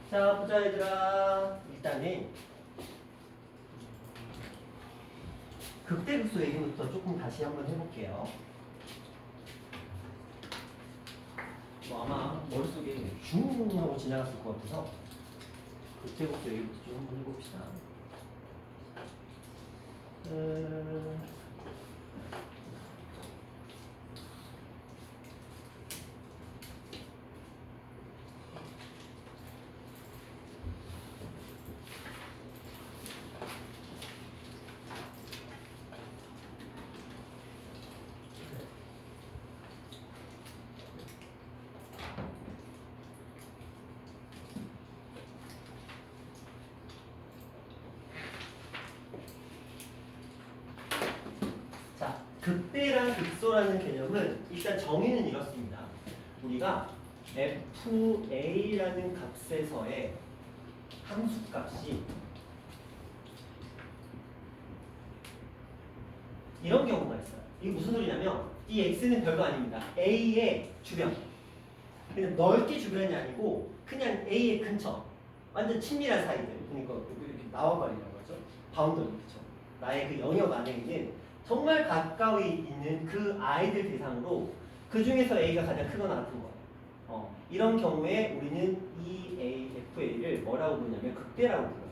자, 보자 얘들아. 일단은 극대극소 얘기부터 조금 다시 한번 해볼게요. 뭐 아마 머릿속에 슝 하고 지나갔을 것 같아서 극대극소 얘기부터 좀 한번 해봅시다. 극대랑 극소라는 개념은 일단 정의는 이렇습니다. 우리가 FA라는 값에서의 함수값이 이런 경우가 있어요. 이게 무슨 소리냐면 이 X는 별거 아닙니다. A의 주변. 그냥 넓게 주변이 아니고 그냥 A의 근처. 완전 친밀한 사이들. 그러니까 이렇게 나와버리는 거죠. 바운더리 그렇죠. 나의 그 영역 안에 있는 정말 가까이 있는 그 아이들 대상으로 그 중에서 A가 가장 크거나 같은 거예요. 이런 경우에 우리는 이 FA를 뭐라고 부르냐면 극대라고 불러요.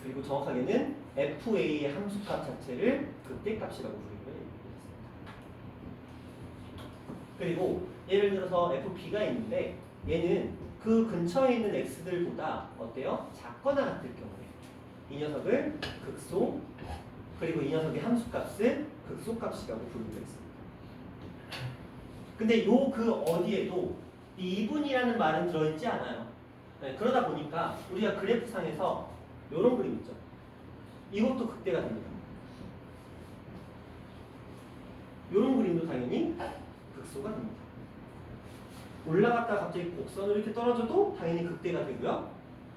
그리고 정확하게는 FA의 함수값 자체를 극대값이라고 부르기로 얘기했습니다. 그리고 예를 들어서 FB가 있는데 얘는 그 근처에 있는 X들보다 어때요? 작거나 같을 경우에 이 녀석을 극소 그리고 이 녀석의 함수값은 극소값이라고 부르기로 했습니다. 근데 요 그 어디에도 미분이라는 말은 들어있지 않아요. 네, 그러다 보니까 우리가 그래프상에서 요런 그림 있죠. 이것도 극대가 됩니다. 요런 그림도 당연히 극소가 됩니다. 올라갔다가 갑자기 곡선으로 이렇게 떨어져도 당연히 극대가 되고요.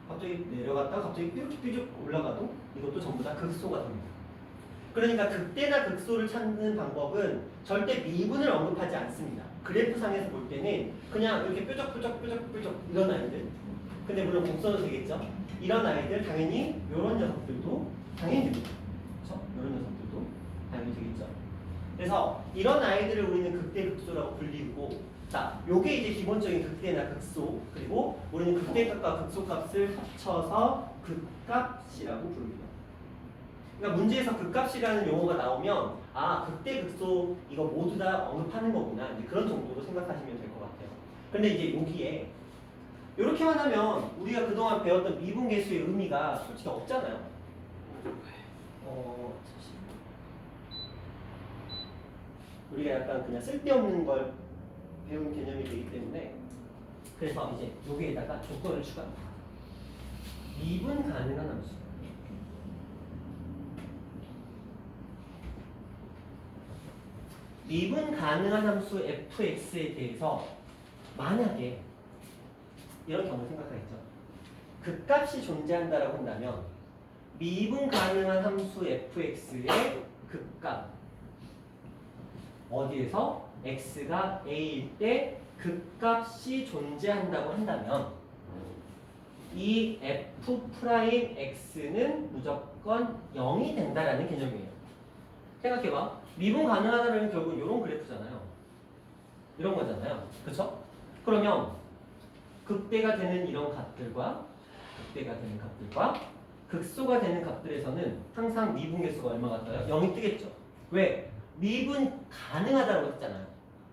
갑자기 내려갔다가 갑자기 뾰족뾰족 올라가도 이것도 전부 다 극소가 됩니다. 그러니까 극대나 극소를 찾는 방법은 절대 미분을 언급하지 않습니다. 그래프상에서 볼 때는 그냥 이렇게 뾰족뾰족 이런 아이들. 근데 물론 곡선은 되겠죠. 이런 아이들 당연히 이런 녀석들도 당연히 됩니다. 그렇죠? 이런 녀석들도 당연히 되겠죠. 그래서 이런 아이들을 우리는 극대 극소라고 불리고, 자, 요게 이제 기본적인 극대나 극소. 그리고 우리는 극대값과 극소값을 합쳐서 극값이라고 부릅니다. 그러니까 문제에서 극값이라는 용어가 나오면 아 극대 극소 이거 모두 다 언급하는 거구나 이제 그런 정도로 생각하시면 될 것 같아요. 근데 이제 여기에 이렇게만 하면 우리가 그동안 배웠던 미분계수의 의미가 솔직히 없잖아요. 우리가 약간 그냥 쓸데없는 걸 배운 개념이 되기 때문에 그래서 이제 여기에다가 조건을 추가합니다. 미분 가능한 함수. 미분 가능한 함수 fx에 대해서 만약에 이런 경우 생각하겠죠. 극값이 존재한다라고 한다면 미분 가능한 함수 fx의 극값 어디에서 x가 a일 때 극값이 존재한다고 한다면 이 f'x는 무조건 0이 된다라는 개념이에요. 생각해봐. 미분 가능하다는 결국은 이런 그래프잖아요. 이런 거잖아요. 그쵸? 그러면 극대가 되는 이런 값들과 극대가 되는 값들과 극소가 되는 값들에서는 항상 미분계수가 얼마가 떠요? 0이 뜨겠죠. 왜? 미분 가능하다고 했잖아요.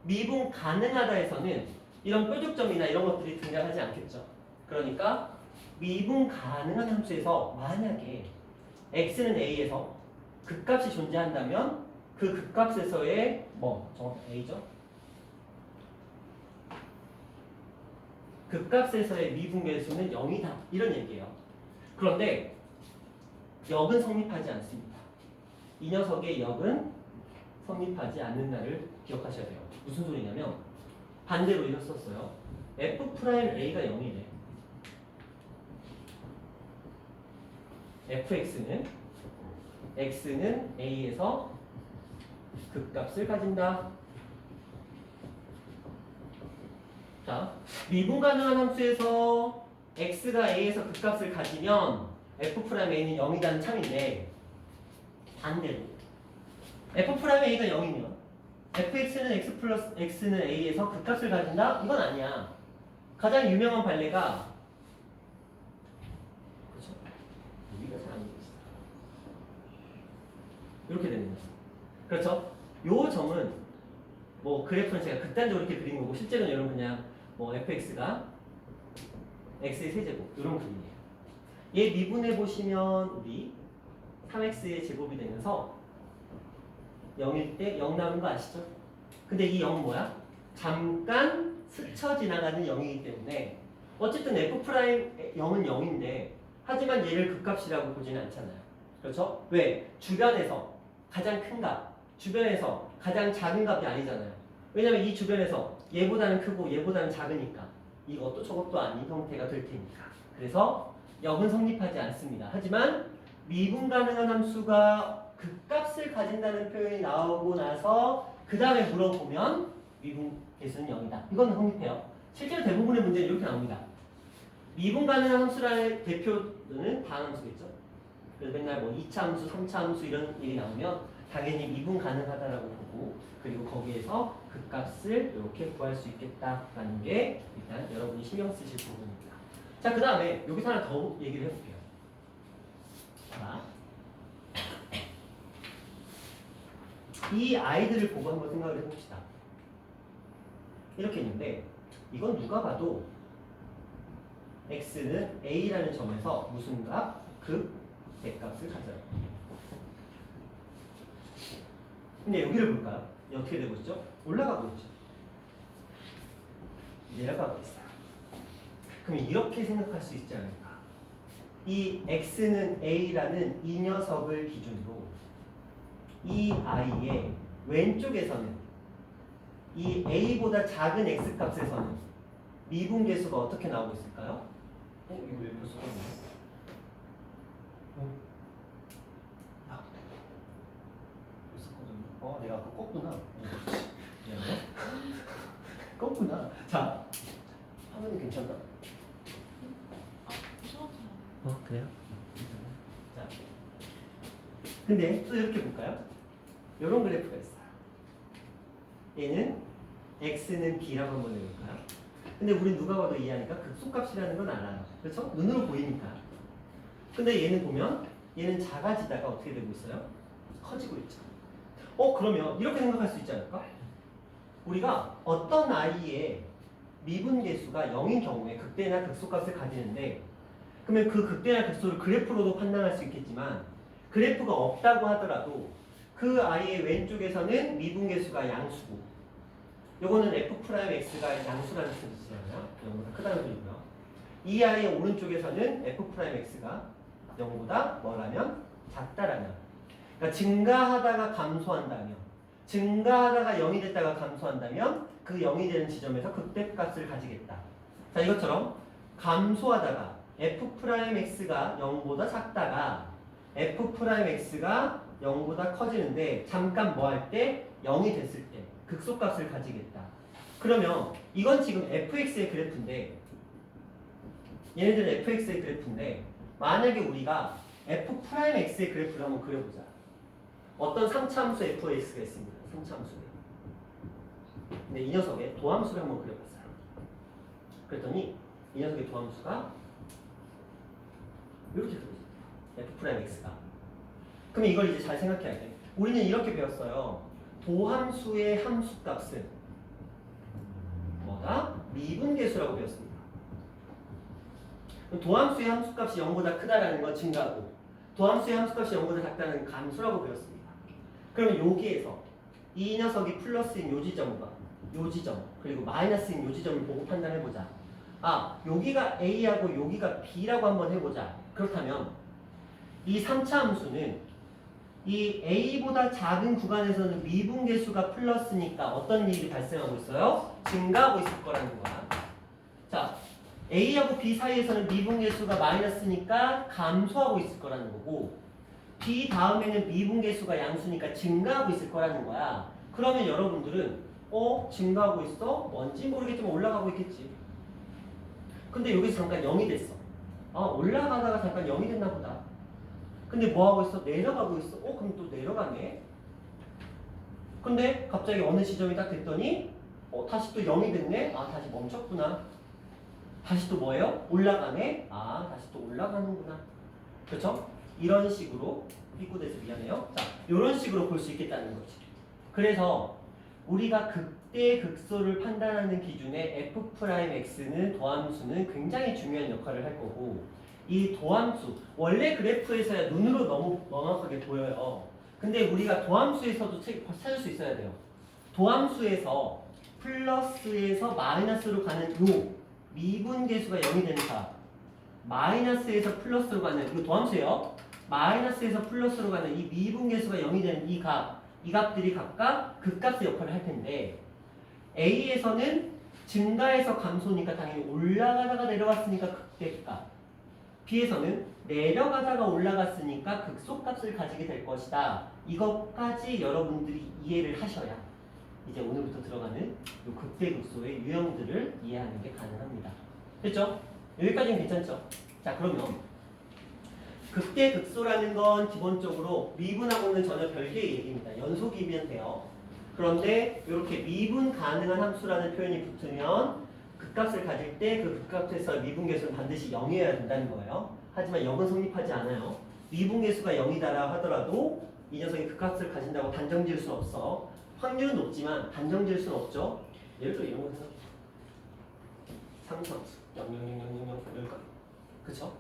미분 가능하다에서는 이런 뾰족점이나 이런 것들이 등장하지 않겠죠. 그러니까 미분 가능한 함수에서 만약에 x는 a에서 극값이 존재한다면 그 극값에서의 정확히 a죠. 극값에서의 미분계수는 0이다 이런 얘기예요. 그런데 역은 성립하지 않습니다. 이 녀석의 역은 성립하지 않는다를 기억하셔야 돼요. 무슨 소리냐면 반대로 이렇게 썼어요. f'a가 0이래. x는 a에서 극값을 가진다. 자, 미분 가능한 함수에서 x가 a에서 극값을 가지면 f'a는 0이라는 참인데 반대로 f'a가 0이면 fx는 x 플러스 x는 a에서 극값을 가진다? 이건 아니야. 가장 유명한 판례가 그렇죠? 여기가 잘 안 보이시죠? 이렇게 되는 거죠. 그렇죠? 요 점은 뭐 그래프는 제가 극단적으로 이렇게 그린 거고 실제로는 여러분 그냥 뭐 fx가 x의 세제곱 이런 그림이에요. 얘 미분해 보시면 우리 3x의 제곱이 되면서 0일 때 0 나오는 거 아시죠? 근데 이 0은 뭐야? 잠깐 스쳐 지나가는 0이기 때문에 어쨌든 f'0은 0인데 하지만 얘를 극값이라고 보지는 않잖아요. 그렇죠? 왜? 주변에서 가장 큰 값, 주변에서 가장 작은 값이 아니잖아요. 왜냐면 이 주변에서 얘보다는 크고 얘보다는 작으니까 이것도 저것도 아닌 형태가 될 테니까. 그래서 0은 성립하지 않습니다. 하지만 미분 가능한 함수가 극값을 가진다는 표현이 나오고 나서 그 다음에 물어보면 미분 개수는 0이다. 이건 성립해요. 실제로 대부분의 문제는 이렇게 나옵니다. 미분 가능한 함수라는 대표는 반함수겠죠. 그래서 맨날 뭐 2차 함수, 3차 함수 이런 일이 나오면 당연히 미분 가능하다라고 보고 그리고 거기에서 극값을 이렇게 구할 수 있겠다라는 게 일단 여러분이 신경 쓰실 부분입니다. 자, 그 다음에 여기서 하나 더 얘기를 해볼게요. 자, 이 아이들을 보고 한번 생각을 해봅시다. 이렇게 있는데 이건 누가 봐도 x는 a라는 점에서 무슨 값? 극 대값을 가져요. 근데 여기를 볼까요? 어떻게 되고 있죠? 올라가고 있죠. 내려가고 있어요. 그럼 이렇게 생각할 수 있지 않을까? 이 x는 a라는 이 녀석을 기준으로 이 a의 왼쪽에서는 이 a보다 작은 x 값에서는 미분계수가 어떻게 나오고 있을까요? 이거 왜 벌써 썼네? 내가 아까 껐구나. 미안해. 껐구나. 자, 화면이 괜찮나? 그래요? 자, 근데 또 이렇게 볼까요? 이런 그래프가 있어요. 얘는 x는 b라고 한번 해볼까요? 근데 우린 누가 봐도 이해하니까 극소값이라는 건 알아요. 그렇죠? 눈으로 보이니까. 근데 얘는 보면 얘는 작아지다가 어떻게 되고 있어요? 커지고 있죠. 그러면 이렇게 생각할 수 있지 않을까? 우리가 어떤 아이의 미분계수가 0인 경우에 극대나 극소값을 가지는데 그러면 그 극대나 극소를 그래프로도 판단할 수 있겠지만 그래프가 없다고 하더라도 그 아이의 왼쪽에서는 미분계수가 양수고 요거는 f'x가 양수라는 뜻이잖아요. 0보다 크다는 소리고요. 이 아이의 오른쪽에서는 f'x가 0보다 뭐라면? 작다라면 그러니까 증가하다가 감소한다면 증가하다가 0이 됐다가 감소한다면 그 0이 되는 지점에서 극대값을 가지겠다. 자, 이것처럼 감소하다가 f'x가 0보다 작다가 f'x가 0보다 커지는데 잠깐 뭐 할 때 0이 됐을 때 극소값을 가지겠다. 그러면 이건 지금 fx의 그래프인데 얘네들은 fx의 그래프인데 만약에 우리가 f'x의 그래프를 한번 그려보자. 어떤 3차 함수 fx가 있습니다. 3차 함수에. 근데 이 녀석의 도함수를 한번 그려봤어요. 그랬더니 이 녀석의 도함수가 이렇게 그려져요. f'x가. 그럼 이걸 이제 잘 생각해야 돼. 우리는 이렇게 배웠어요. 도함수의 함수값은 뭐다? 미분계수라고 배웠습니다. 도함수의 함수값이 0보다 크다라는 건 증가고 도함수의 함수값이 0보다 작다는 감수라고 배웠습니다. 그러면 여기에서 이 녀석이 플러스인 요 지점과 요 지점 그리고 마이너스인 요 지점을 보고 판단해보자. 여기가 A하고 여기가 B라고 한번 해보자. 그렇다면 이 3차 함수는 이 A보다 작은 구간에서는 미분계수가 플러스니까 어떤 일이 발생하고 있어요? 증가하고 있을 거라는 거야. 자, A하고 B 사이에서는 미분계수가 마이너스니까 감소하고 있을 거라는 거고 B 다음에는 미분계수가 양수니까 증가하고 있을 거라는 거야. 그러면 여러분들은 증가하고 있어? 뭔지 모르겠지만 올라가고 있겠지. 근데 여기서 잠깐 0이 됐어. 아, 올라가다가 잠깐 0이 됐나 보다. 근데 뭐 하고 있어? 내려가고 있어. 그럼 또 내려가네. 근데 갑자기 어느 지점이 딱 됐더니 다시 또 0이 됐네. 아, 다시 멈췄구나. 다시 또 뭐예요? 올라가네. 아, 다시 또 올라가는구나. 그렇죠? 이런 식으로 삐꾸돼서 미안해요. 자, 이런 식으로 볼 수 있겠다는 거지. 그래서 우리가 극대 극소를 판단하는 기준에 f'x는 도함수는 굉장히 중요한 역할을 할 거고, 이 도함수 원래 그래프에서야 눈으로 너무 명확하게 보여요. 근데 우리가 도함수에서도 찾을 수 있어야 돼요. 도함수에서 플러스에서 마이너스로 가는 요 미분계수가 0이 되는 값, 마이너스에서 플러스로 가는 이거 도함수예요. 마이너스에서 플러스로 가는 이 미분계수가 0이 되는 이 값, 이 값들이 각각 극값의 역할을 할 텐데, A에서는 증가해서 감소니까 당연히 올라가다가 내려갔으니까 극대값, B에서는 내려가다가 올라갔으니까 극소값을 가지게 될 것이다. 이것까지 여러분들이 이해를 하셔야 이제 오늘부터 들어가는 이 극대극소의 유형들을 이해하는 게 가능합니다. 됐죠? 여기까지는 괜찮죠? 자, 그러면 극대극소라는 건 기본적으로 미분하고는 전혀 별개의 얘기입니다. 연속이면 돼요. 그런데 이렇게 미분 가능한 함수라는 표현이 붙으면 극값을 가질 때 그 극값에서 미분계수는 반드시 0이어야 된다는 거예요. 하지만 0은 성립하지 않아요. 미분계수가 0이다라 하더라도 이 녀석이 극값을 가진다고 단정 지을 수는 없어. 확률은 높지만 단정 지을 수는 없죠. 예를 들어 이런 거 생각해. 상수함수 00000 이럴까? 그쵸?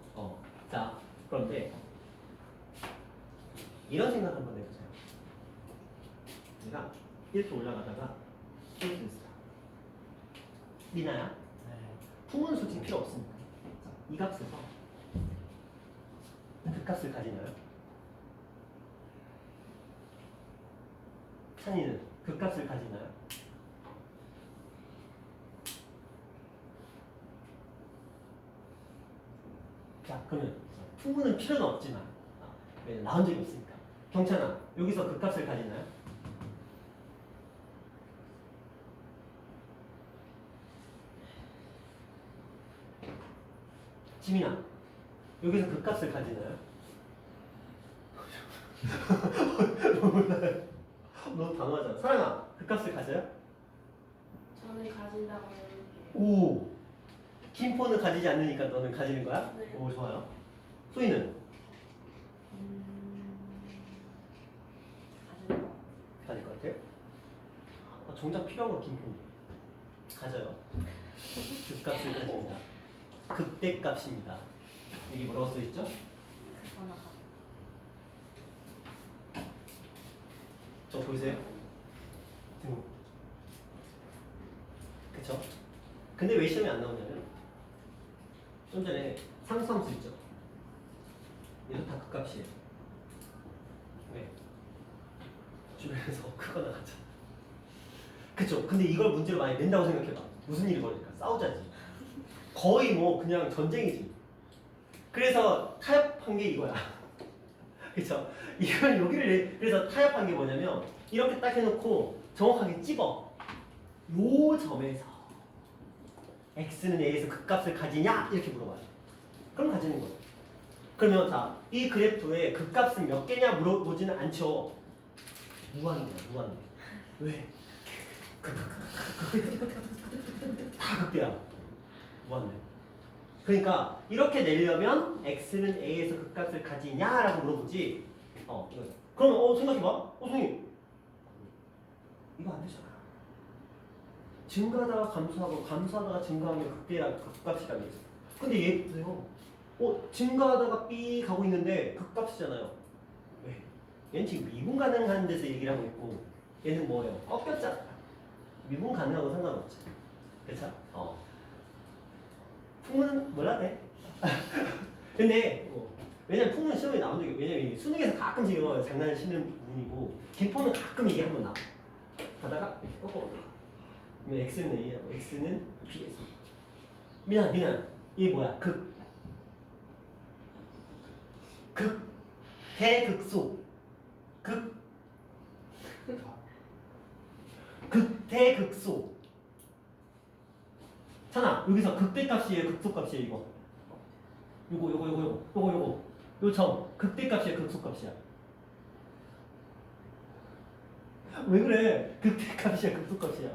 자, 그런데 이런 생각 한번 해보세요. 내가 이렇게 올라가다가 이렇게 됐어. 미나야? 품은 수직 필요 없습니다. 이 값에서 극값을 가지나요? 찬이는 극값을 가지나요? 자, 그러면 품은 필요는 없지만 왜 나온 적이 없으니까. 경찬아, 여기서 극값을 가지나요? 지민아, 여기서 극값을 가지나요? 너무 당황하잖아. 사랑아, 극값을 가져요? 저는 가진다고 해볼게요. 오! 킴포는 가지지 않으니까 너는 가지는 거야? 네. 오, 좋아요. 소희는? 가진 거. 가질 것 같아요? 정작 필요한 건 김포는 가져요. 극값을 가집니다. 극대값입니다. 여기 뭐라고 써있죠? 그거나 가. 저 보이세요? 등. 그쵸? 근데 왜 시험에 안 나오냐면 좀 전에 상수함수 있죠? 얘도 다 극값이에요. 왜? 주변에서 크거나 같죠. 그쵸? 근데 이걸 문제로 많이 낸다고 생각해봐. 무슨 일이 벌어질까? 싸우자지. 거의 뭐 그냥 전쟁이지. 그래서 타협한 게 이거야. 그쵸? 이걸 여기를 그래서 타협한 게 뭐냐면 이렇게 딱 해놓고 정확하게 찝어. 요 점에서 x는 a에서 극값을 가지냐? 이렇게 물어봐요. 그럼 가지는 거예요. 그러면 자, 이 그래프에 극값은 몇 개냐 물어보지는 않죠. 무한대야, 무한대. 왜? 다 극대야. 무한대. 그러니까 이렇게 내려면 x는 a에서 극값을 가지냐라고 물어보지. 이거. 그러면 생각해봐. 선생님 이거 안 되잖아. 증가하다가 감소하고 감소하다가 증가하면 극값이라고 했어. 근데 얘 보세요. 증가하다가 삐 가고 있는데 극값이잖아요. 왜? 얘는 지금 미분 가능한 데서 얘기를 하고 있고 얘는 뭐예요? 꺾였잖아. 미분 가능하고 상관없지. 그쵸? 풍은 몰라 돼. 근데 왜냐면 풍은 시험에 나온 적이 왜냐면 수능에서 가끔씩 이거 장난치는 부분이고 기포는 가끔 이게 한번 나와. 가다가 꺾어. 그러면 x는 a하고 x는 b에서. 미안 이게 뭐야? 대극소. 극대극소. 찬아, 여기서 극대값이에요, 극소값이에요, 이거? 요거 점 극대값이야, 극소값이야? 왜 그래? 극대값이야, 극소값이야?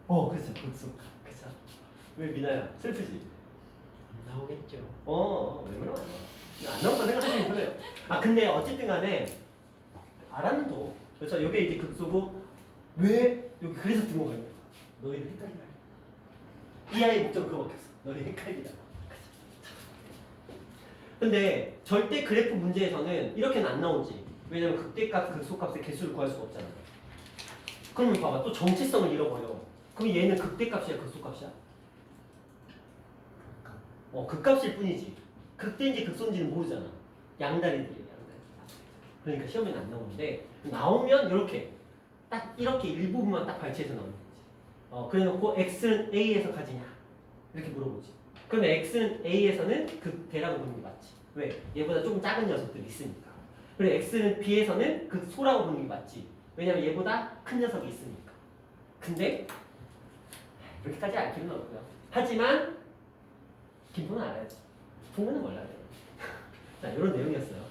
그렇죠, 극소값. 그쵸? 왜 미나야? 슬프지? 안 나오겠죠. 왜 그러냐? 안 나온다 생각하시면 그래요. 근데 어쨌든 간에 알았는 도 그렇죠? 요게 이제 극소고 왜 여기 그래서 등호가 있는 거야? 너희들 헷갈리다. 이 아이의 목적 그거밖에 없어. 너희 헷갈리다. 근데 절대 그래프 문제에서는 이렇게는 안 나오지. 왜냐면 극대값, 극소값의 개수를 구할 수가 없잖아. 그러면 봐봐, 또 정체성을 잃어버려. 그럼 얘는 극대값이야, 극소값이야? 극값일 뿐이지. 극대인지 극소인지는 모르잖아. 양다리들이야, 양다리. 그러니까 시험에는 안 나오는데 나오면 이렇게 딱 이렇게 일부분만 딱 발췌해서 나오는 거지. 그래놓고 x는 a에서 가지냐 이렇게 물어보지. 그러면 x는 a에서는 극대라고 보는 게 맞지. 왜? 얘보다 조금 작은 녀석들이 있으니까. 그리고 x는 b에서는 극소라고 보는 게 맞지. 왜냐면 얘보다 큰 녀석이 있으니까. 근데 그렇게까지 알 필요는 없고요. 하지만 기본은 알아야지. 풍문은 몰라야 돼요. 자, 이런 내용이었어요.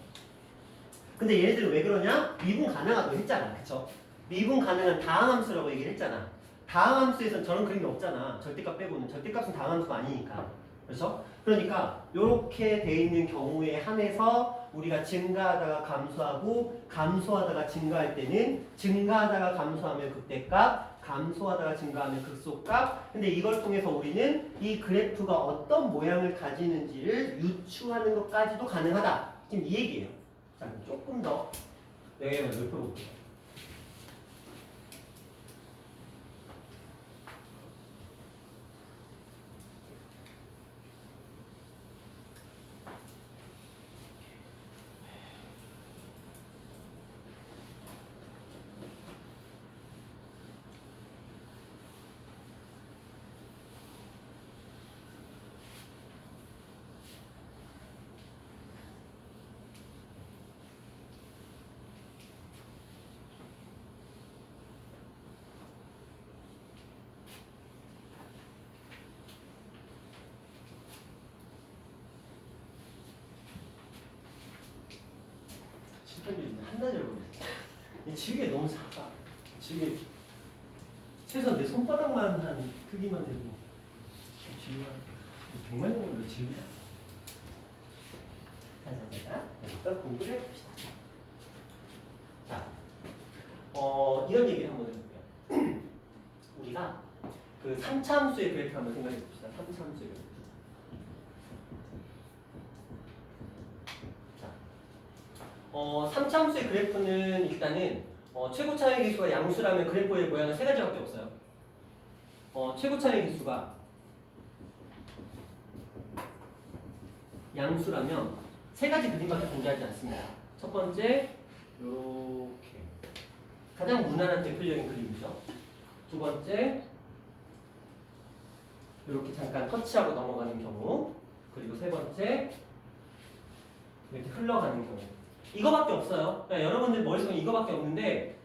근데 얘네들은 왜 그러냐? 미분 가능하다고 했잖아. 그쵸? 미분 가능한 다항함수라고 얘기를 했잖아. 다항함수에서는 저런 그림이 없잖아. 절대값 빼고는. 절대값은 다항함수가 아니니까. 그렇죠? 그러니까 이렇게 돼 있는 경우에 한해서 우리가 증가하다가 감소하고 감소하다가 증가할 때는 증가하다가 감소하면 극대값, 감소하다가 증가하면 극소값. 근데 이걸 통해서 우리는 이 그래프가 어떤 모양을 가지는지를 유추하는 것까지도 가능하다. 지금 이 얘기예요. 자, 조금 더 영역을 넓혀볼게요. 한 달 전에 이 지우개 너무 작아. 지우개 최소한 내 손바닥만 한 크기만 되고 지우개가 100만 원으로 지우개. 자자자, 일단 공부를 해봅시다. 자, 이런 얘기 한번 해볼게요. 우리가 그 3차 함수의 그래프 한번 생각해 봅시다. 3차 함수의 그래프. 3차 함수의 그래프는 일단은 최고 차이 계수가 양수라면 그래프의 모양은 세 가지밖에 없어요. 최고 차이 계수가 양수라면 세 가지 그림밖에 존재하지 않습니다. 첫 번째, 이렇게 가장 무난한 대표적인 그림이죠. 두 번째, 이렇게 잠깐 터치하고 넘어가는 경우. 그리고 세 번째, 이렇게 흘러가는 경우. 이거밖에 없어요. 그러니까 여러분들 머릿속에 이거밖에 없는데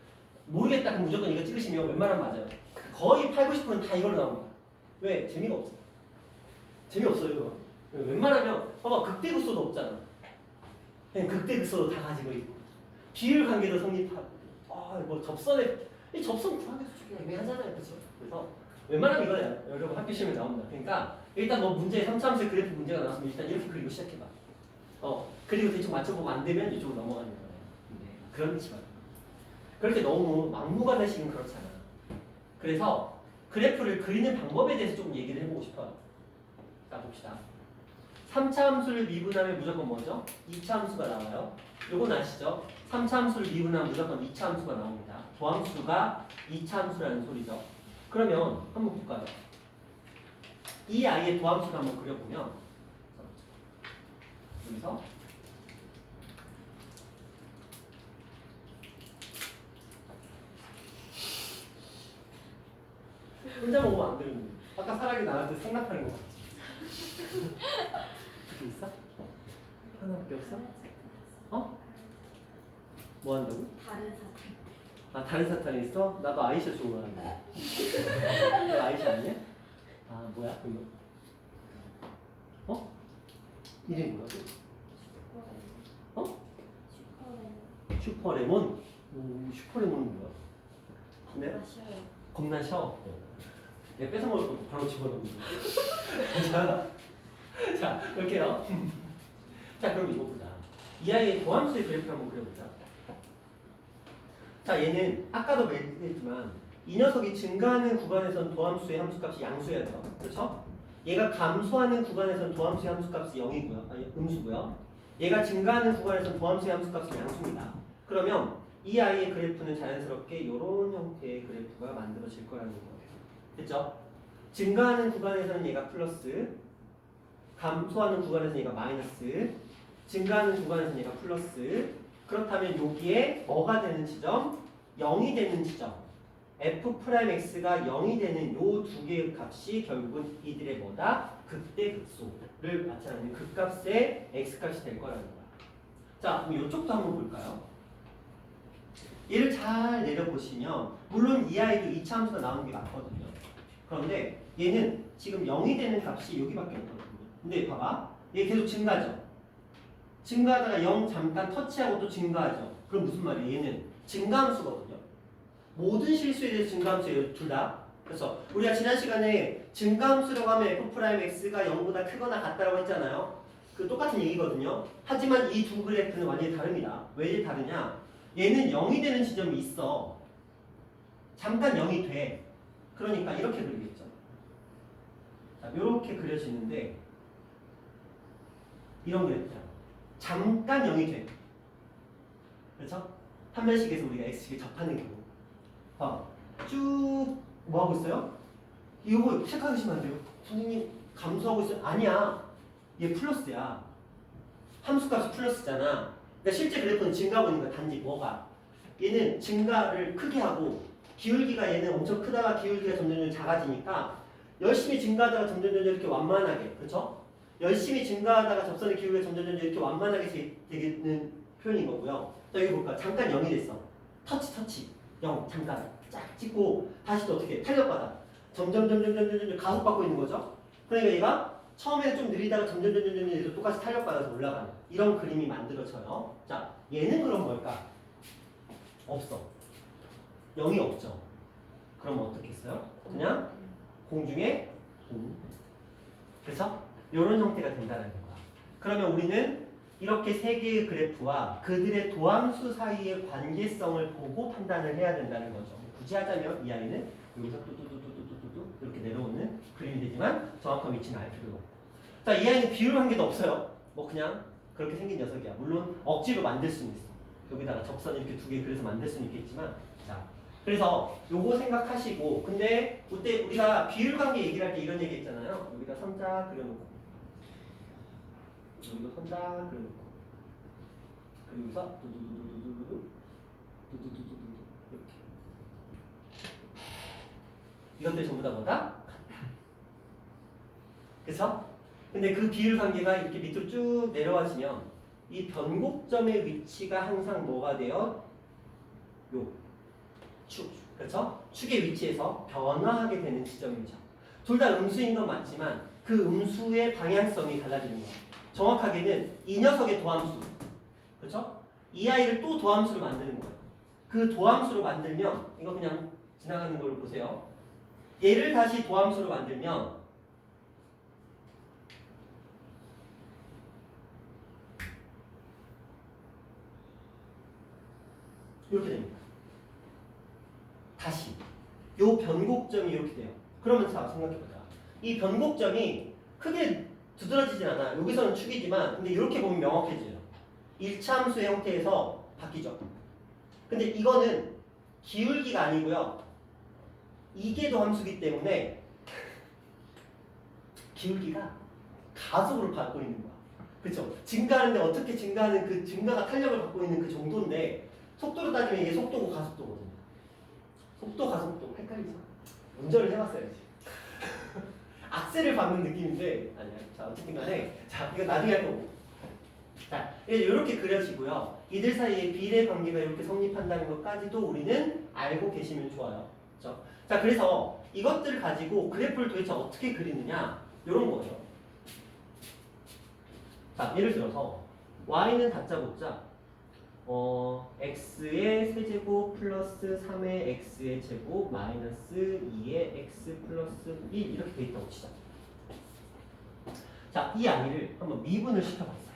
모르겠다 그럼 무조건 이거 찍으시면 웬만하면 맞아요. 거의 8, 90%는 다 이걸로 나옵니다. 왜? 재미가 없어. 재미없어요 이거. 웬만하면 봐봐 극대극소도 없잖아. 그냥 극대극소도 다 가지고 있고 비율 관계도 성립하고 뭐 접선에 이 접선 구하기도 좀 애매하잖아요. 그렇죠? 그래서 웬만하면 이거야. 여러분 학교 시험에 나옵니다. 그러니까 일단 뭐 문제 3차함수의 그래프 문제가 나왔으면 일단 이렇게 그리고 시작해봐. 그리고 대충 맞춰보고 안 되면 이쪽으로 넘어가는 거예요. 네, 그런 식으로. 그렇게 너무 막무가내식은 그렇잖아. 그래서 그래프를 그리는 방법에 대해서 조금 얘기를 해보고 싶어요. 자, 봅시다. 3차 함수를 미분하면 무조건 뭐죠? 2차 함수가 나와요. 요건 아시죠? 3차 함수를 미분하면 무조건 2차 함수가 나옵니다. 도함수가 2차 함수라는 소리죠. 그러면 한번 볼까요? 이 아이의 도함수를 한번 그려보면 여기서 혼자 먹으면 안 되는데 아까 사랑이 나한테 생각하는 거 같지? 그게 있어? 하나밖에 없어? 뭐 한다고? 다른 사람. 다른 사탕이 있어? 나도 아이셔 좋아하는데 아 뭐야 이거? 어? 이름이 뭐야? 어? 슈퍼레몬? 슈퍼레몬은 뭐야? 네? 마셔요. 겁나 셔. 내가 뺏어 먹을 것도 바로 집어넣는 자, 자, 이렇게요. 자, 그럼 이거 보자. 이 아이의 도함수의 그래프 한번 그려보자. 자, 얘는 아까도 말했지만 이 녀석이 증가하는 구간에선 도함수의 함수값이 양수여야 돼요. 그렇죠? 얘가 감소하는 구간에선 도함수의 함수값이 0이고요. 아니, 음수고요. 얘가 증가하는 구간에선 도함수의 함수값이 양수입니다. 그러면 이 아이의 그래프는 자연스럽게 이런 형태의 그래프가 만들어질 거라는 거예요. 됐죠? 증가하는 구간에서는 얘가 플러스, 감소하는 구간에서는 얘가 마이너스, 증가하는 구간에서는 얘가 플러스. 그렇다면 여기에 뭐가 되는 지점? 0이 되는 지점. f'x가 0이 되는 요 두 개의 값이 결국은 이들의 뭐다? 극대 극소를 나타내는 극값의 x값이 될 거라는 거야. 자, 그럼 이쪽도 한번 볼까요? 얘를 잘 내려보시면 물론 이 아이도 2차 함수가 나오는 게 맞거든요. 그런데 얘는 지금 0이 되는 값이 여기밖에 없거든요. 근데 봐봐. 얘 계속 증가죠. 증가하다가 0 잠깐 터치하고 또 증가하죠. 그럼 무슨 말이에요? 얘는 증가함수거든요. 모든 실수에 대해서 증가함수예요. 둘 다. 그래서 우리가 지난 시간에 증가함수라고 하면 f'x가 0보다 크거나 같다라고 했잖아요. 그 똑같은 얘기거든요. 하지만 이 두 그래프는 완전히 다릅니다. 왜 다르냐? 얘는 0이 되는 지점이 있어. 잠깐 0이 돼. 그러니까 이렇게 그리겠죠. 자, 이렇게 그려지는데 이런 그래프죠. 잠깐 0이 돼. 그렇죠? 한 면식에서 우리가 x축에 접하는 경우. 쭉 뭐하고 있어요? 이거 체크하시면 안 돼요. 선생님 감소하고 있어요? 아니야. 얘 플러스야. 함수값이 플러스잖아. 그러니까 실제 그래프는 증가하고 있는 거야. 단지 뭐가? 얘는 증가를 크게 하고 기울기가 얘는 엄청 크다가 기울기가 점점 작아지니까 열심히 증가하다가 점점 이렇게 완만하게, 그렇죠? 열심히 증가하다가 접선의 기울기가 점점 이렇게 완만하게 되는 표현인 거고요. 자, 여기 볼까? 잠깐 0이 됐어. 터치 0 잠깐 쫙 찍고 다시 또 어떻게 탄력받아. 점점 가속받고 있는 거죠. 그러니까 얘가 처음에는 좀 느리다가 점점 똑같이 탄력받아서 올라가는 이런 그림이 만들어져요. 자, 얘는 그럼 뭘까? 없어. 0이 없죠. 그럼 어떻게 했어요? 그냥 공중에 그래서 이런 형태가 된다는 거야. 그러면 우리는 이렇게 세 개의 그래프와 그들의 도함수 사이의 관계성을 보고 판단을 해야 된다는 거죠. 굳이 하자면 이 아이는 여기서 뚜뚜뚜뚜뚜뚜뚜 이렇게 내려오는 그림이 되지만 정확한 위치는 알 필요가 없고. 자, 이 아이는 비율을 한 개도 없어요. 뭐 그냥 그렇게 생긴 녀석이야. 물론 억지로 만들 수는 있어. 여기다가 접선 이렇게 두 개 그래서 만들 수는 있겠지만, 자, 그래서 요거 생각하시고, 근데 그때 우리가 비율 관계 얘기를 할 때 이런 얘기 했잖아요. 여기다 선자 그려놓고, 여기도 선자 그려놓고, 그리고 여기서 두두두두두두두 이렇게. 이것들 전부 다 뭐다? 그래서 근데 그 비율 관계가 이렇게 밑으로 쭉 내려와지면 이 변곡점의 위치가 항상 뭐가 돼요? 요 축, 그렇죠? 축의 위치에서 변화하게 되는 지점이죠. 둘 다 음수인 건 맞지만 그 음수의 방향성이 달라지는 거예요. 정확하게는 이 녀석의 도함수, 그렇죠? 이 아이를 또 도함수로 만드는 거예요. 그 도함수로 만들면 이거 그냥 지나가는 걸로 보세요. 얘를 다시 도함수로 만들면 이렇게 됩니다. 다시 요 변곡점이 이렇게 돼요. 그러면 자 생각해보자. 이 변곡점이 크게 두드러지진 않아. 여기서는 축이지만 근데 이렇게 보면 명확해져요. 1차 함수의 형태에서 바뀌죠. 근데 이거는 기울기가 아니고요. 이계도 함수기 때문에 기울기가 가속으로 받고 있는 거야. 그렇죠? 증가하는데 어떻게 증가하는 그 증가가 탄력을 받고 있는 그 정도인데 속도로 따지면 이게 속도고 가속도거든요. 속도 가속도 헷갈리죠? 운전을 해봤어야지. 악셀을 밟는 느낌인데 아니야. 자 어쨌든 간에 자 이거 나중에 할 거고. 자 이렇게 그려지고요. 이들 사이에 비례 관계가 이렇게 성립한다는 것까지도 우리는 알고 계시면 좋아요. 그렇죠? 자 자, 그래서 이것들을 가지고 그래프를 도대체 어떻게 그리느냐 이런 거예요. 자, 예를 들어서 y는 다짜고짜 x의 세제곱 플러스 3의 x의 제곱 마이너스 2의 x 플러스 1 이렇게 돼 있다고 치자. 자, 이 아이를 한번 미분을 시켜봤어요.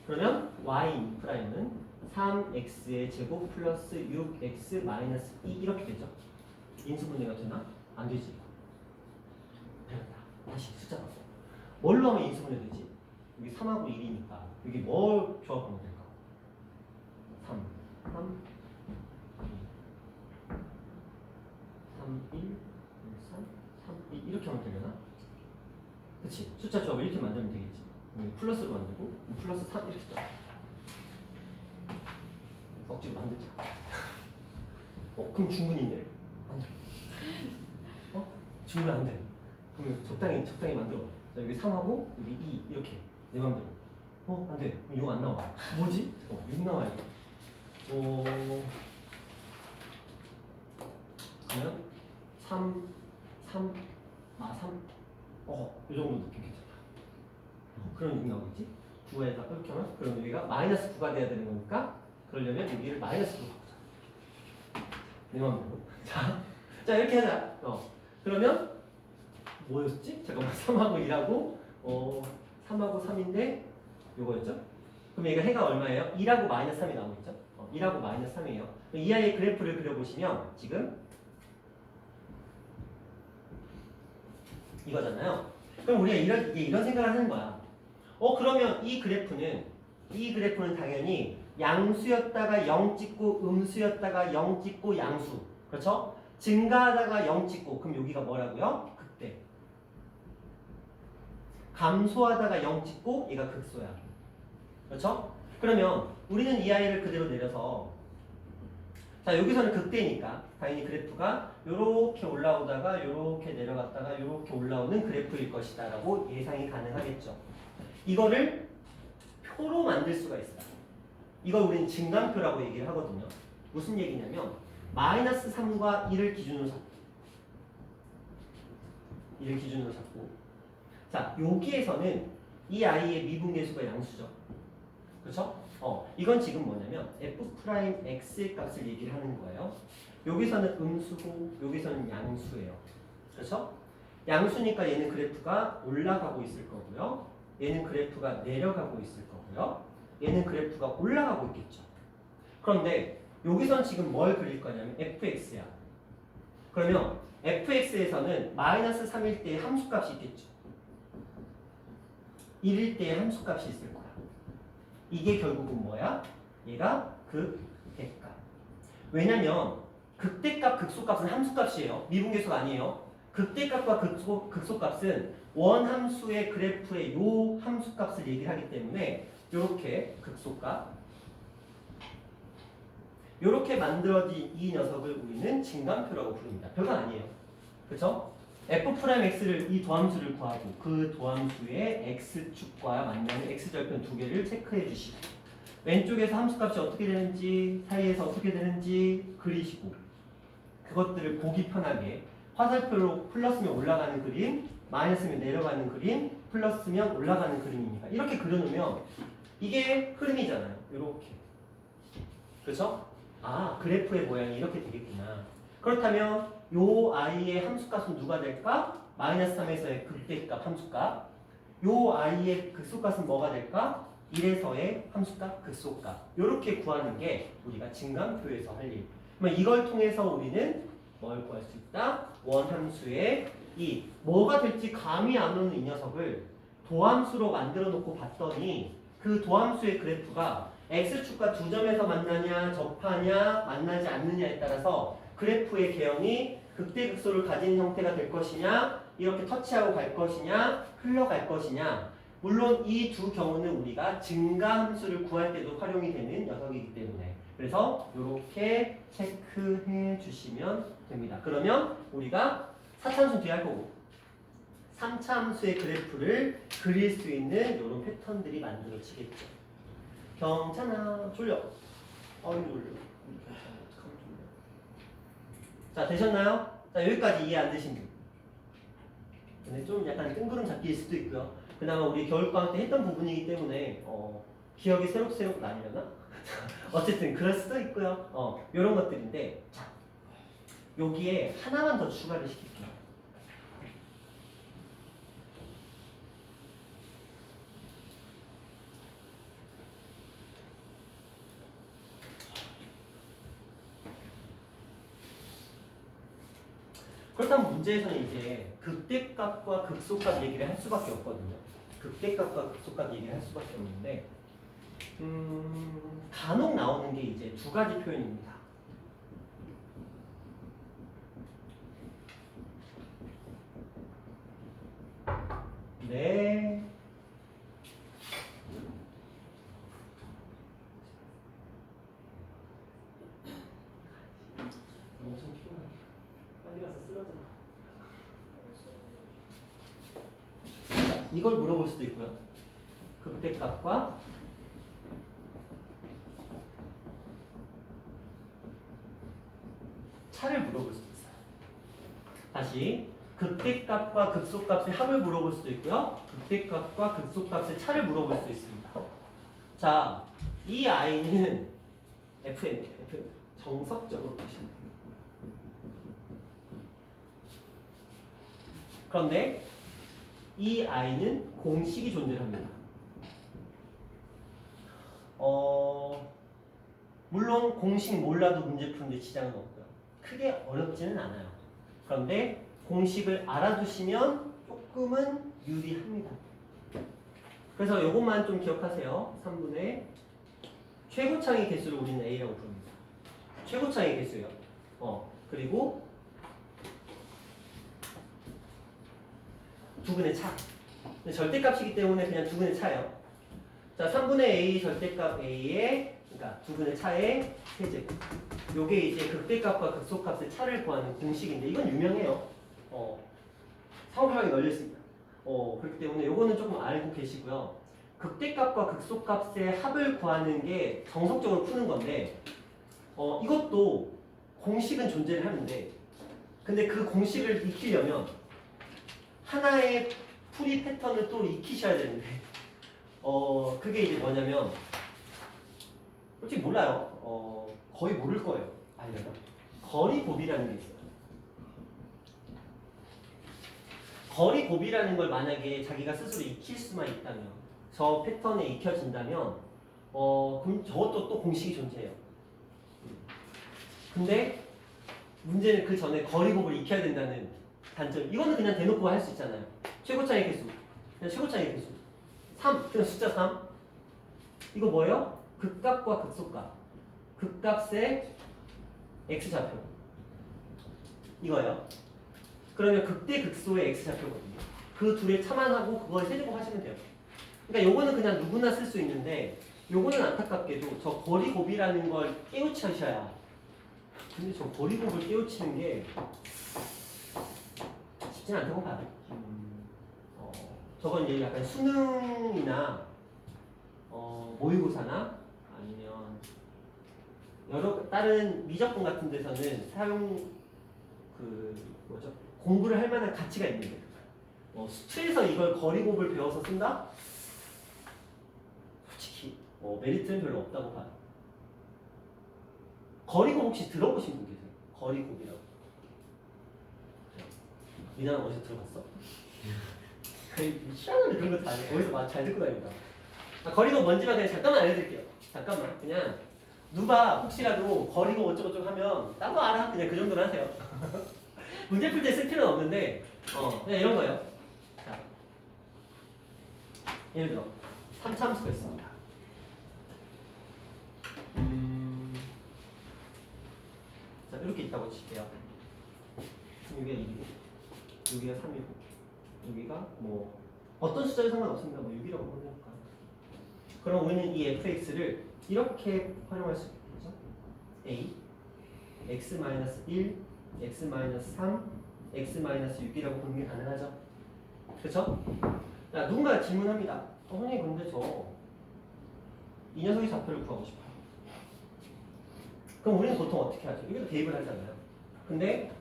그러면 y 프라임은 3x의 제곱 플러스 6x 마이너스 2 이렇게 되죠. 인수분해가 되나? 안 되지. 배웠다. 다시 숫자 바꿔. 뭘로 하면 인수분해 되지? 여기 3하고 1이니까 여기 뭘 조합하면 될까? 3, 3, 2, 3, 1, 3, 3, 2 이렇게 하면 되려나? 그치? 숫자 조합을 이렇게 만들면 되겠지. 여기 플러스로 만들고 플러스 3 이렇게 써. 억지로 만들자. 그럼 중근인데 안 돼. 중근 안 돼. 그러면 적당히 만들어. 자, 여기 3하고 여기 2 이렇게 내 맘대로. 안 돼. 6 안 나와. 뭐지? 6 나와야 돼. 그러면 3, 3, 3. 이 정도 느낌 괜찮다. 그럼 6 나오겠지? 9에다가 이렇게 하면 그럼 여기가 마이너스 9가 돼야 되는 거니까 그러려면 여기를 마이너스 9로 바꾸자. 내 맘대로. 자 이렇게 하자. 그러면 뭐였지? 잠깐만 3하고 1하고 3하고 3인데 요거였죠? 그럼 얘가 해가 얼마예요? 1하고 마이너스 3이 나오겠죠? 1하고 마이너스 3이에요. 이 아이의 그래프를 그려보시면 지금 이거잖아요. 그럼 우리가 이런 생각을 하는 거야. 그러면 이 그래프는 당연히 양수였다가 0 찍고 음수였다가 0 찍고 양수. 그렇죠? 증가하다가 0 찍고 그럼 여기가 뭐라고요? 극대. 감소하다가 0 찍고 얘가 극소야. 그렇죠? 그러면 우리는 이 아이를 그대로 내려서 자 여기서는 극대니까 당연히 그래프가 요렇게 올라오다가 요렇게 내려갔다가 요렇게 올라오는 그래프일 것이다 라고 예상이 가능하겠죠. 이거를 표로 만들 수가 있어요. 이걸 우리는 증감표라고 얘기를 하거든요. 무슨 얘기냐면 마이너스 3과 1을 기준으로 잡고 자 여기에서는 이 아이의 미분계수가 양수죠. 그렇죠? 이건 지금 뭐냐면 f'x의 값을 얘기를 하는 거예요. 여기서는 음수고 여기서는 양수예요. 그렇죠? 양수니까 얘는 그래프가 올라가고 있을 거고요. 얘는 그래프가 내려가고 있을 거고요. 얘는 그래프가 올라가고 있겠죠. 그런데 여기선 지금 뭘 그릴 거냐면 fx야. 그러면 fx에서는 마이너스 3일 때의 함수값이 있겠죠. 1일 때의 함수값이 있을 거야. 이게 결국은 뭐야? 얘가 극대값. 왜냐면 극대값, 극소값은 함수값이에요. 미분계수가 아니에요. 극대값과 극소값은 원함수의 그래프의 요 함수값을 얘기를 하기 때문에 이렇게 극소값 이렇게 만들어진 이 녀석을 우리는 증감표라고 부릅니다. 별거 아니에요. 그렇죠? f'x를 이 도함수를 구하고 그 도함수의 x축과 만나는 x절편 두 개를 체크해 주시고 왼쪽에서 함수값이 어떻게 되는지 사이에서 어떻게 되는지 그리시고 그것들을 보기 편하게 화살표로 플러스면 올라가는 그림 마이너스면 내려가는 그림 플러스면 올라가는 그림이니까 이렇게 그려놓으면 이게 흐름이잖아요. 이렇게. 그렇죠? 그래프의 모양이 이렇게 되겠구나. 그렇다면 요 i의 함수값은 누가 될까? 마이너스 3에서의 극대값 함수값. 요 i의 극소값은 뭐가 될까? 1에서의 함수값 극소값. 이렇게 구하는 게 우리가 증감표에서 할 일. 그러면 이걸 통해서 우리는 뭘 구할 수 있다? 원함수의 이 뭐가 될지 감이 안 오는 이 녀석을 도함수로 만들어 놓고 봤더니 그 도함수의 그래프가 x축과 두 점에서 만나냐 접하냐 만나지 않느냐에 따라서 그래프의 개형이 극대극소를 가진 형태가 될 것이냐 이렇게 터치하고 갈 것이냐 흘러갈 것이냐 물론 이 두 경우는 우리가 증가함수를 구할 때도 활용이 되는 녀석이기 때문에 그래서 이렇게 체크해 주시면 됩니다. 그러면 우리가 4차함수 뒤에 할 거고 3차 함수의 그래프를 그릴 수 있는 이런 패턴들이 만들어지겠죠. 경찬아 졸려. 어이 졸려. 어떡하면 졸려. 자, 되셨나요? 자, 여기까지 이해 안 되신 분. 근데 좀 약간 뜬구름 잡기일 수도 있고요. 그나마 우리 겨울방학 때 했던 부분이기 때문에 기억이 새록새록 나려나? 어쨌든 그럴 수도 있고요. 이런 것들인데, 자, 여기에 하나만 더 추가를 시킬게요. 그렇다면 문제에서는 이제 극대값과 극소값 얘기를 할 수밖에 없거든요. 극대값과 극소값 얘기를 할 수밖에 없는데 간혹 나오는 게 이제 두 가지 표현입니다. 네. 엄청 피곤하다. 빨리 가서 쓰러져. 이걸 물어볼 수도 있고요. 극대값과 차를 물어볼 수도 있어요. 다시 극대값과 극소값의 합을 물어볼 수도 있고요. 극대값과 극소값의 차를 물어볼 수 있습니다. 자, 이 i는 fn이에요. f 정석적으로 보시면 돼요. 그런데 이 i는 공식이 존재합니다. 물론 공식 몰라도 문제 푸는데 지장은 없고요. 크게 어렵지는 않아요. 그런데 공식을 알아두시면 조금은 유리합니다. 그래서 이것만 좀 기억하세요. 3분의 최고차의 개수를 우리는 A라고 부릅니다. 최고차의 개수요. 그리고 두근의 차. 근데 절대값이기 때문에 그냥 두근의 차예요. 자, 3분의 A 절대값 A에 그러니까 두근의 차의 세제곱. 요게 이제 극대값과 극소값의 차를 구하는 공식인데 이건 유명해요. 사고팔방에 널려 있습니다. 그렇기 때문에 요거는 조금 알고 계시고요. 극대값과 극소값의 합을 구하는 게 정석적으로 푸는 건데 이것도 공식은 존재를 하는데 근데 그 공식을 익히려면 하나의 풀이 패턴을 또 익히셔야 되는데 그게 이제 뭐냐면 솔직히 몰라요. 거의 모를 거예요. 알려나? 거리곱이라는 게 있어요. 거리곱이라는 걸 만약에 자기가 스스로 익힐 수만 있다면 저 패턴에 익혀진다면 그럼 저것도 또 공식이 존재해요. 근데 문제는 그 전에 거리곱을 익혀야 된다는 단점. 이거는 그냥 대놓고 할 수 있잖아요. 최고차의 개수. 그냥 최고차의 개수. 3. 그냥 숫자 3. 이거 뭐예요? 극값과 극소값. 극값의 x좌표. 이거예요. 그러면 극대 극소의 x좌표거든요. 그 둘의 차만하고 그걸 세제곱 하시면 돼요. 그러니까 요거는 그냥 누구나 쓸 수 있는데 요거는 안타깝게도 저 거리곱이라는 걸 깨우치셔야. 근데 저 거리곱을 깨우치는 게 쉽진 않다고 봐요. 저건 이제 약간 수능이나 모의고사나 아니면 여러 다른 미적분 같은 데서는 사용 공부를 할 만한 가치가 있는데 수트에서 이걸 거리곱을 배워서 쓴다? 솔직히 메리트는 별로 없다고 봐요. 거리곱 혹시 들어보신 분 계세요? 거리곱이라고. 미나는 어디서 들어봤어? 희한하네 그런 거 다 어디서 잘 듣고 다닙니다. 거리곱 뭔지만 그냥 잠깐만 알려드릴게요. 잠깐만 그냥 누가 혹시라도 거리곱 어쩌고저쩌고 하면 딴 거 알아? 그냥 그 정도로 하세요. 문제 풀 때 쓸 필요는 없는데 그냥 이런 거예요. 자, 예를 들어 3참수가 있습니다. 자, 이렇게 있다고 칠게요. 여기가 2이고 여기가 3이고 여기가 뭐 어떤 숫자에 상관없습니다. 뭐 6이라고 보내볼까요? 그럼 우리는 이 fx를 이렇게 활용할 수 있겠죠? a x-1 x-3 x-6이라고 보는 게 가능하죠? 그렇죠? 자, 누군가 질문합니다. 선생님 근데 저 이 녀석의 좌표를 구하고 싶어요. 그럼 우리는 보통 어떻게 하죠? 여기도 대입을 하잖아요. 근데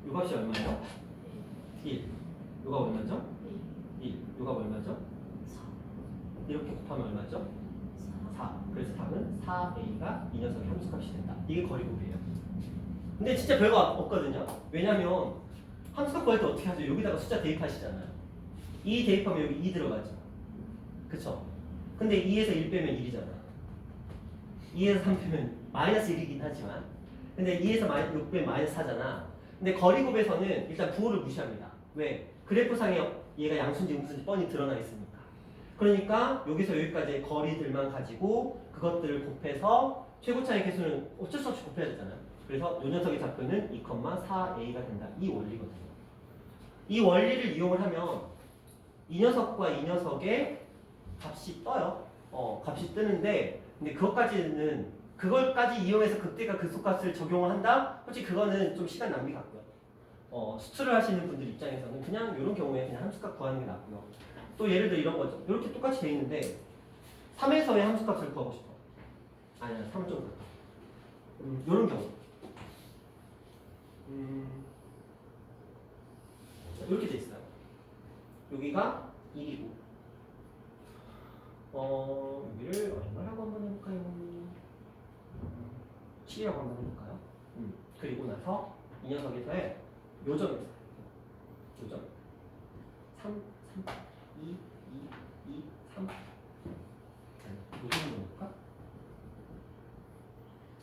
요 값이 얼마예요? 1. 요가 얼마죠? 1. 요가 얼마죠? 이렇게 곱하면 얼마죠? 4. 그래서 답은 4a가 이 녀석의 함수값이 된다. 이게 거리곱이에요. 근데 진짜 별거 없거든요. 왜냐면 함수값 구할 때 어떻게 하죠? 여기다가 숫자 대입하시잖아요. 2 대입하면 여기 2 들어가죠. 그쵸? 근데 2에서 1 빼면 1이잖아. 2에서 3 빼면 마이너스 1이긴 하지만 근데 2에서 6 빼면 마이너스 4잖아. 근데 거리곱에서는 일단 부호를 무시합니다. 왜? 그래프상에 얘가 양수인지 음수인지 뻔히 드러나 있으니까. 그러니까 여기서 여기까지의 거리들만 가지고 그것들을 곱해서 최고차의 개수는 어쩔 수 없이 곱해야 되잖아요. 그래서 요 녀석의 좌표는 2,4a가 된다. 이 원리거든요. 이 원리를 이용을 하면 이 녀석과 이 녀석의 값이 떠요. 값이 뜨는데 근데 그걸까지 이용해서 극대가 극소값을 적용을 한다? 솔직히 그거는 좀 시간 낭비 같고요. 수출을 하시는 분들 입장에서는 그냥 이런 경우에 그냥 함수값 구하는 게 낫고요. 또 예를 들어 이런 거죠. 이렇게 똑같이 돼 있는데 3에서의 함수값을 구하고 싶어. 아니야, 3은 좀 그렇다. 이런 경우. 이렇게 돼 있어요. 여기가 1이고 여기를 얼마라고 한번 해볼까요? 7이라고 한번 해볼까요? 그리고 나서 이 녀석에서의 요점이 있어요. 요점 3, 2, 2, 2, 3 요점을 볼까?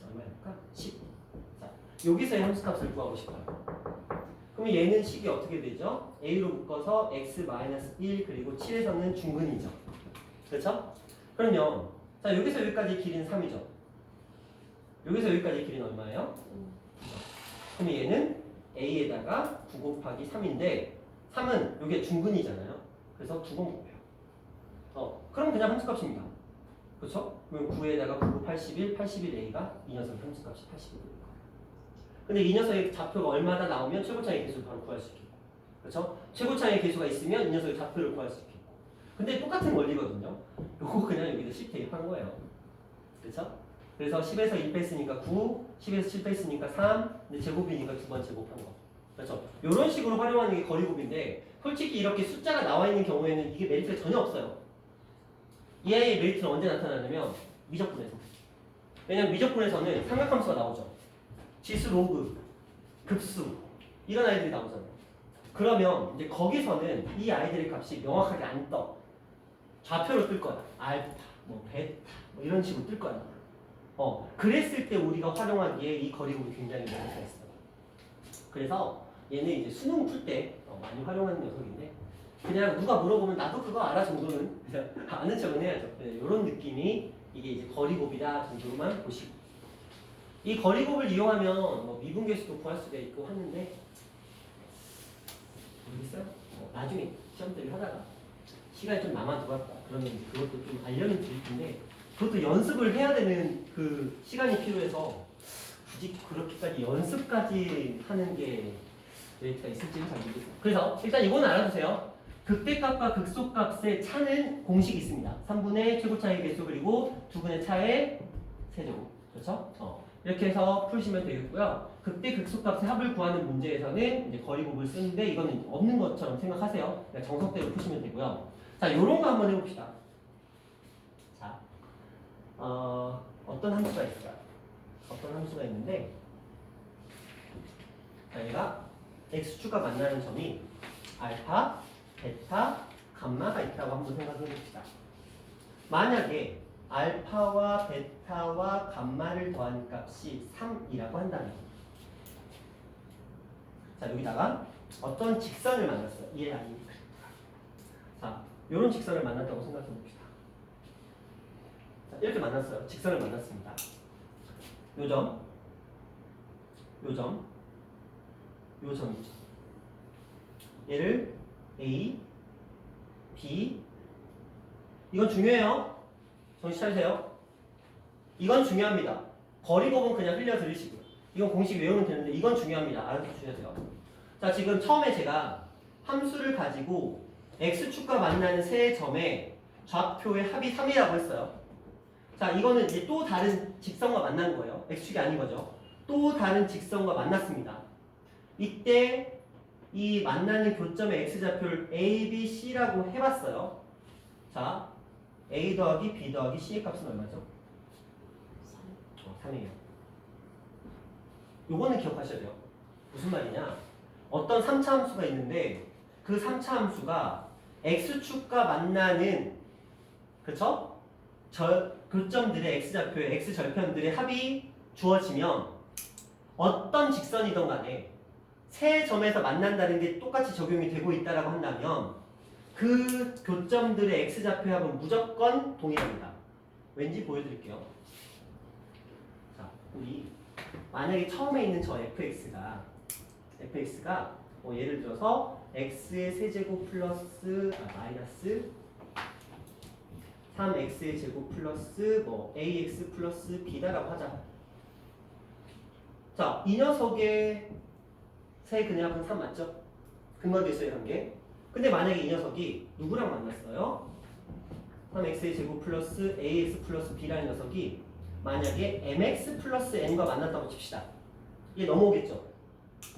얼마일까? 10. 자, 여기서의 함수값을 구하고 싶어요. 그럼 얘는 식이 어떻게 되죠? a로 묶어서 x-1 그리고 7에서는 중근이죠. 그렇죠? 그러면 자 여기서 여기까지 길이는 3이죠. 여기서 여기까지 길이는 얼마예요? 그럼 얘는 a에다가 9 곱하기 3인데 3은 여기에 중근이잖아요. 그래서 2번 곱해요. 그럼 그냥 함수값입니다. 그렇죠? 그럼 9에다가 9, 81, 81a가 이 녀석의 함수값이 81입니다. 근데 이 녀석의 좌표가 얼마나 나오면 최고차의 개수를 바로 구할 수 있겠고, 그렇죠? 최고차의 개수가 있으면 이 녀석의 좌표를 구할 수 있겠고. 근데 똑같은 원리거든요. 요거 그냥 여기다 10 대입한 거예요. 그렇죠? 그래서 10에서 1 뺐으니까 9, 10에서 7 뺐으니까 3, 근데 제곱이니까 2번 제곱한 거. 그렇죠? 이런 식으로 활용하는 게 거리곱인데 솔직히 이렇게 숫자가 나와 있는 경우에는 이게 메리트가 전혀 없어요. 이 아이의 메리트는 언제 나타나냐면 미적분에서. 왜냐면 미적분에서는 삼각함수가 나오죠. 지수, 로그, 급수 이런 아이들이 나오잖아요. 그러면 이제 거기서는 이 아이들의 값이 명확하게 안 떠. 좌표로 뜰 거야. 알파, 뭐 베타, 뭐 이런 식으로 뜰 거야. 그랬을 때 우리가 활용하기에 이 거리곱이 굉장히 메리트가 있어요. 그래서 얘는 이제 수능 풀 때 많이 활용하는 녀석인데 그냥 누가 물어보면 나도 그거 알아 정도는 그냥 아는 척은 해야죠. 네, 이런 느낌이 이게 이제 거리곱이다 정도로만 보시고 이 거리곱을 이용하면 뭐 미분계수도 구할 수가 있고 하는데 모르겠어요. 나중에 시험 때를 하다가 시간이 좀 남아들었다 그러면 그것도 좀 알려는 드릴 텐데 그것도 연습을 해야 되는 그 시간이 필요해서 굳이 그렇게까지 연습까지 하는 게 메리트가 있을지는 잘 모르겠어요. 그래서 일단 이거는 알아두세요. 극대값과 극소값의 차는 공식이 있습니다. 3분의 최고차의 개수 그리고 2분의 차의 세제곱. 그렇죠? 이렇게 해서 풀시면 되겠고요. 극대 극소값의 합을 구하는 문제에서는 이제 거리곱을 쓰는데 이거는 없는 것처럼 생각하세요. 그냥 정석대로 푸시면 되고요. 자, 요런 거 한번 해봅시다. 자, 어떤 함수가 있을까요? 어떤 함수가 있는데 자, 얘가 x축과 만나는 점이 알파, 베타, 감마가 있다고 한번 생각해 봅시다. 만약에 알파와 베타와 감마를 더한 값이 3이라고 한다면 자 여기다가 어떤 직선을 만났어요. 얘 아닌 자 이런 직선을 만났다고 생각해 봅시다. 자, 이렇게 만났어요. 직선을 만났습니다. 요점, 요점, 요점이죠. 얘를 A, B 이건 중요해요. 정신 차리세요. 이건 중요합니다. 거리곱은 그냥 흘려들으시고요. 이건 공식 외우면 되는데 이건 중요합니다. 알아서 주셔야 자 지금 처음에 제가 함수를 가지고 x축과 만나는 세 점의 좌표의 합이 3이라고 했어요. 자 이거는 이제 또 다른 직선과 만난 거예요. x축이 아닌 거죠. 또 다른 직선과 만났습니다. 이때 이 만나는 교점의 x좌표를 a, b, c라고 해봤어요. 자, a 더하기 b 더하기 c의 값은 얼마죠? 3이에요. 요거는 기억하셔야 돼요. 무슨 말이냐? 어떤 3차 함수가 있는데 그 3차 함수가 x축과 만나는 그쵸? 교점들의 x좌표의 x절편들의 합이 주어지면 어떤 직선이든 간에 세 점에서 만난다는 게 똑같이 적용이 되고 있다라고 한다면 그 교점들의 x좌표의 합은 무조건 동일합니다. 왠지 보여드릴게요. 자, 우리 만약에 처음에 있는 저 fx가 예를 들어서 x의 세제곱 플러스 마이너스 3x의 제곱 플러스 ax 플러스 b다라고 하자. 자, 이 녀석의 세 근해합은 3 맞죠? 근거대수의 관계. 근데 만약에 이 녀석이 누구랑 만났어요? 3x의 제곱 플러스 ax 플러스 b라는 녀석이 만약에 mx 플러스 n과 만났다고 칩시다. 얘 넘어오겠죠?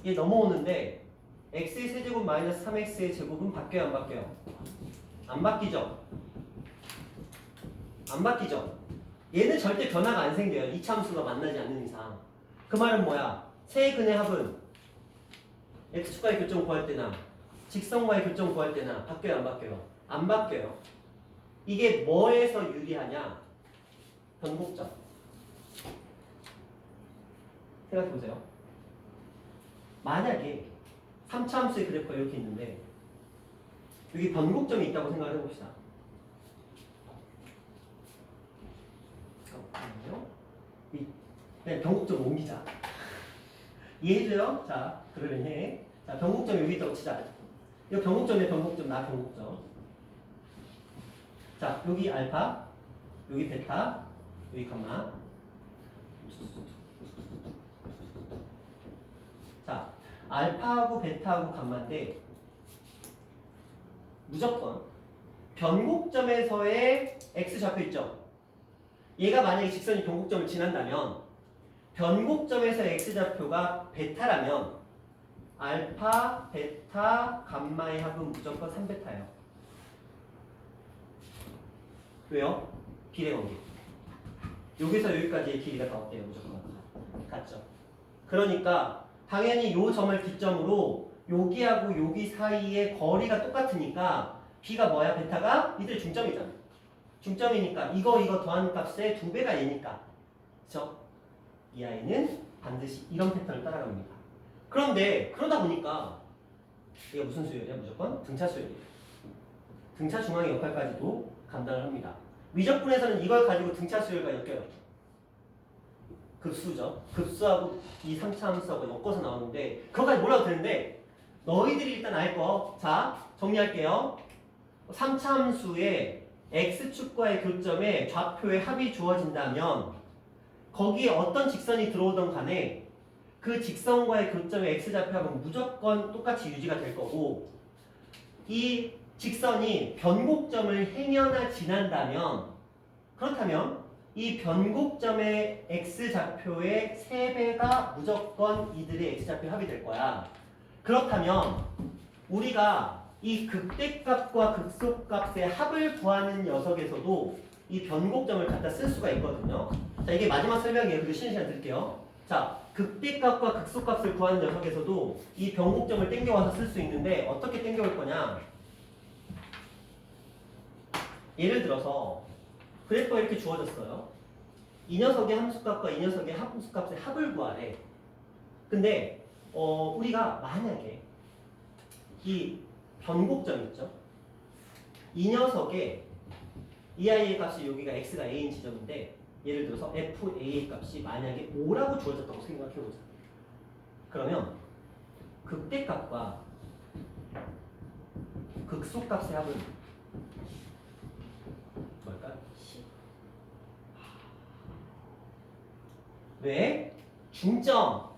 얘 넘어오는데 x의 세제곱 마이너스 3x의 제곱은 바뀌어요? 안 바뀌어요? 안 바뀌죠? 안 바뀌죠? 얘는 절대 변화가 안 생겨요. 이차 함수가 만나지 않는 이상. 그 말은 뭐야? 세 근의 합은 x축과의 교점 구할 때나 직선과의 교점 구할 때나 바뀌어요? 안 바뀌어요? 안 바뀌어요. 이게 뭐에서 유리하냐? 변곡점. 생각해보세요. 만약에 3차 함수의 그래프가 이렇게 있는데 여기 변곡점이 있다고 생각을 해봅시다. 그냥 변곡점 옮기자. 이해해줘요? 자, 그러면 해. 자, 변곡점 여기 있다고 치자. 이거 변곡점이야, 변곡점. 나 변곡점. 자, 여기 알파, 여기 베타, 여기 감마. 자, 알파하고 베타하고 감마인데 무조건 변곡점에서의 x좌표 있죠? 얘가 만약에 직선이 변곡점을 지난다면 변곡점에서의 x좌표가 베타라면 알파, 베타, 감마의 합은 무조건 3베타예요. 왜요? 비례관계. 여기서 여기까지의 길이가 다 어때요? 무조건 같죠? 그러니까 당연히 요 점을 기점으로 여기하고 여기 사이의 거리가 똑같으니까 b가 뭐야? 베타가 이들 중점이잖아. 중점이니까 이거 더하는 값의 2배가 얘니까. 그쵸? 이 아이는 반드시 이런 패턴을 따라갑니다. 그런데 그러다 보니까 이게 무슨 수열이야? 무조건 등차 수열이에요. 등차 중앙의 역할까지도 감당을 합니다. 미적분에서는 이걸 가지고 등차 수열과 엮여요. 급수죠. 급수하고 이 3차 함수하고 엮어서 나오는데 그것까지 몰라도 되는데 너희들이 일단 알 거. 자, 정리할게요. 3차 함수의 x축과의 교점에 좌표의 합이 주어진다면 거기에 어떤 직선이 들어오던 간에 그 직선과의 교점의 x좌표 합은 무조건 똑같이 유지가 될 거고 이 직선이 변곡점을 행여나 지난다면 그렇다면 이 변곡점의 x좌표의 3배가 무조건 이들의 x좌표 합이 될 거야. 그렇다면 우리가 이 극대값과 극소값의 합을 구하는 녀석에서도 이 변곡점을 갖다 쓸 수가 있거든요. 자, 이게 마지막 설명이에요. 그리고 쉬는 시간 드릴게요. 자, 극대값과 극소값을 구하는 녀석에서도 이 변곡점을 땡겨와서 쓸 수 있는데 어떻게 땡겨올 거냐? 예를 들어서 그래프가 이렇게 주어졌어요. 이 녀석의 함수값과 이 녀석의 함수값의 합을 구하래. 근데 우리가 만약에 이 변곡점 있죠? 이 녀석의 이 아이의 값이 여기가 x가 a인 지점인데 예를 들어서 fa의 값이 만약에 5라고 주어졌다고 생각해보자. 그러면 극대값과 극소값의 합은 뭘까요? 왜? 중점.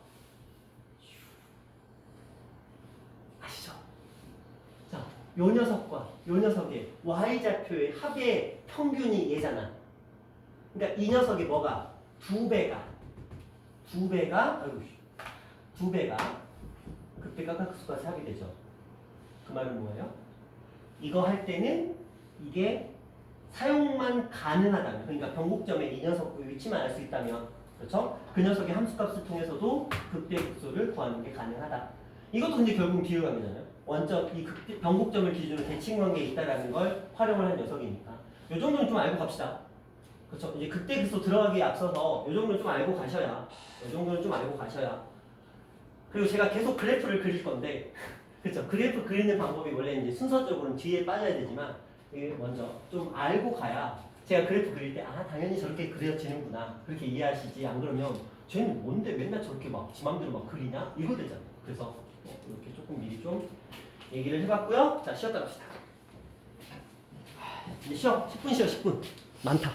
아시죠? 자, 요 녀석과 요 녀석의 y좌표의 합의 평균이 얘잖아. 그러니까 이 녀석이 뭐가? 2배가 두 배가 극대값과 극소값이 합이 되죠. 그 말은 뭐예요? 이거 할 때는 이게 사용만 가능하다면, 그러니까 변곡점에 이 녀석의 위치만 알 수 있다면, 그렇죠? 그 녀석의 함수값을 통해서도 극대 극소를 구하는 게 가능하다. 이것도 근데 결국은 비율관계잖아요. 원점 이 극대, 변곡점을 기준으로 대칭 관계에 있다라는 걸 활용을 한 녀석이니까. 이 정도는 좀 알고 갑시다. 그렇죠? 이제 극대 극소 들어가기에 앞서서 이 정도는 좀 알고 가셔야, 그리고 제가 계속 그래프를 그릴 건데, 그렇죠? 그래프 그리는 방법이 원래 이제 순서적으로는 뒤에 빠져야 되지만, 이게 먼저 좀 알고 가야 제가 그래프 그릴 때 아 당연히 저렇게 그려지는구나 그렇게 이해하시지. 안 그러면 쟤는 뭔데 맨날 저렇게 막 지 맘대로 막 그리냐 이거 되잖아요. 그래서 이렇게 조금 미리 좀 얘기를 해봤고요. 자 쉬었다 갑시다. 이제 쉬어. 10분 쉬어. 10분 많다.